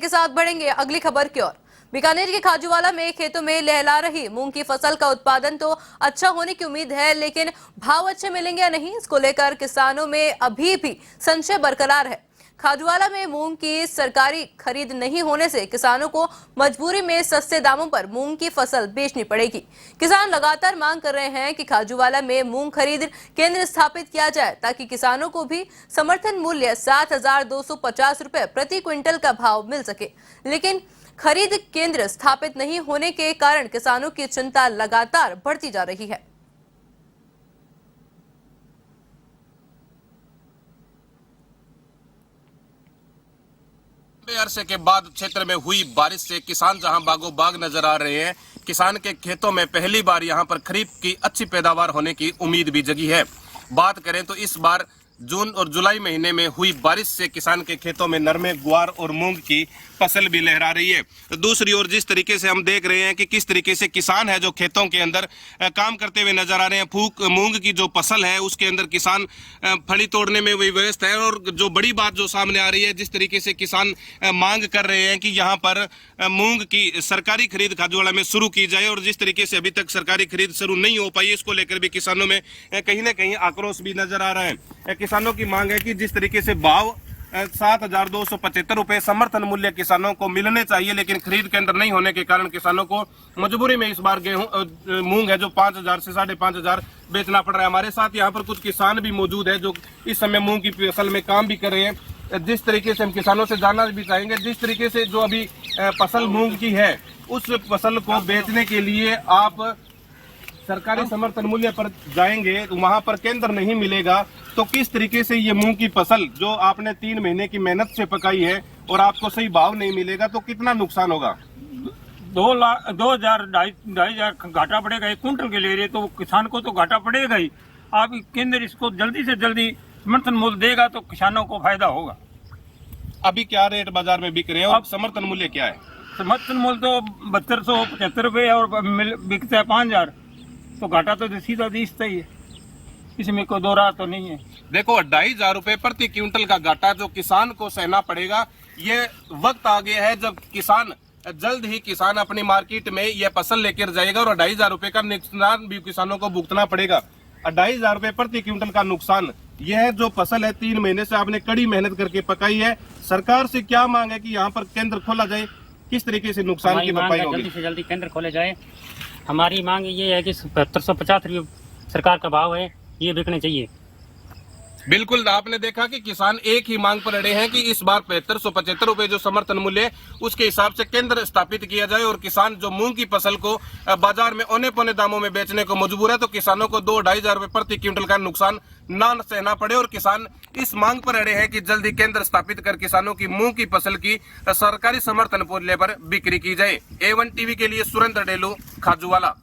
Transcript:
के साथ बढ़ेंगे अगली खबर की ओर। बीकानेर के खाजूवाला में खेतों में लहला रही मूंग की फसल का उत्पादन तो अच्छा होने की उम्मीद है, लेकिन भाव अच्छे मिलेंगे या नहीं, इसको लेकर किसानों में अभी भी संशय बरकरार है। खाजूवाला में मूंग की सरकारी खरीद नहीं होने से किसानों को मजबूरी में सस्ते दामों पर मूंग की फसल बेचनी पड़ेगी। किसान लगातार मांग कर रहे हैं कि खाजूवाला में मूंग खरीद केंद्र स्थापित किया जाए ताकि किसानों को भी समर्थन मूल्य 7,250 रुपए प्रति क्विंटल का भाव मिल सके, लेकिन खरीद केंद्र स्थापित नहीं होने के कारण किसानों की चिंता लगातार बढ़ती जा रही है। अरसे के बाद क्षेत्र में हुई बारिश से किसान जहां बागो बाग नजर आ रहे हैं। किसान के खेतों में पहली बार यहां पर खरीफ की अच्छी पैदावार होने की उम्मीद भी जगी है। बात करें तो इस बार जून और जुलाई महीने में हुई बारिश से किसान के खेतों में नरमे, ग्वार और मूंग की फसल भी लहरा रही है। तो दूसरी ओर जिस तरीके से हम देख रहे हैं कि किस तरीके से किसान है जो खेतों के अंदर काम करते हुए नजर आ रहे हैं। मूंग की जो फसल है उसके अंदर किसान फली तोड़ने में वही व्यस्त है। और जो बड़ी बात जो सामने आ रही है, जिस तरीके से किसान मांग कर रहे हैं कि यहाँ पर मूंग की सरकारी खरीद खाजूवाला में शुरू की जाए, और जिस तरीके से अभी तक सरकारी खरीद शुरू नहीं हो पाई, इसको लेकर भी किसानों में कहीं ना कहीं आक्रोश भी नजर आ रहा है। किसानों की मांग है कि जिस तरीके से भाव 7,275 रुपए समर्थन मूल्य किसानों को मिलने चाहिए, लेकिन खरीद केंद्र नहीं होने के कारण किसानों को मजबूरी में इस बार मूंग है जो 5,000 से 5,500 बेचना पड़ रहा है। हमारे साथ यहाँ पर कुछ किसान भी मौजूद है जो इस समय मूंग की फसल में काम भी कर रहे हैं। जिस तरीके से हम किसानों से जानना भी चाहेंगे, जिस तरीके से जो अभी फसल मूंग की है उस फसल को बेचने के लिए आप सरकारी समर्थन मूल्य पर जाएंगे तो वहां पर केंद्र नहीं मिलेगा, तो किस तरीके से ये मूंग की फसल जो आपने 3 महीने की मेहनत से पकाई है और आपको सही भाव नहीं मिलेगा तो कितना नुकसान होगा? 2,000 घाटा पड़ेगा एक कुंटल के ले रहे, तो किसान को तो घाटा पड़ेगा ही। आप केंद्र इसको जल्दी से जल्दी समर्थन मूल्य देगा तो किसानों को फायदा होगा। अभी क्या रेट बाजार में बिक रहे हैं और समर्थन मूल्य क्या है? समर्थन मूल्य तो 7275 रुपये और बिकता है 5,000, तो घाटा तो सीधा दिखता ही है, इसमें कोई दो राह तो नहीं है। देखो 2,500 रुपए प्रति क्विंटल का घाटा जो किसान को सहना पड़ेगा। ये वक्त आ गया है जब जल्द ही किसान अपनी मार्केट में यह फसल लेकर जाएगा और 2,500 रुपए का नुकसान भी किसानों को भुगतना पड़ेगा। 2,500 रुपए प्रति क्विंटल का नुकसान। यह जो फसल है 3 महीने से आपने कड़ी मेहनत करके पकाई है। सरकार से क्या मांग है कि यहाँ पर केंद्र खोला जाए, किस तरीके से नुकसान की भरपाई होगी? जल्दी से जल्दी केंद्र खोले जाए। हमारी मांग ये है कि 7250 रुपये सरकार का भाव है, ये बिकने चाहिए। बिल्कुल, आपने देखा कि किसान एक ही मांग पर अड़े हैं कि इस बार 7275 रुपए जो समर्थन मूल्य उसके हिसाब से केंद्र स्थापित किया जाए, और किसान जो मूंग की फसल को बाजार में औने पौने दामों में बेचने को मजबूर है, तो किसानों को 2,000-2,500 रुपए प्रति क्विंटल का नुकसान ना सहना पड़े। और किसान इस मांग पर अड़े हैं कि जल्दी केंद्र स्थापित कर किसानों की मूंग की फसल की सरकारी समर्थन मूल्य पर बिक्री की जाए। A1 टीवी के लिए सुरेंद्र डेलू, खाजूवाला।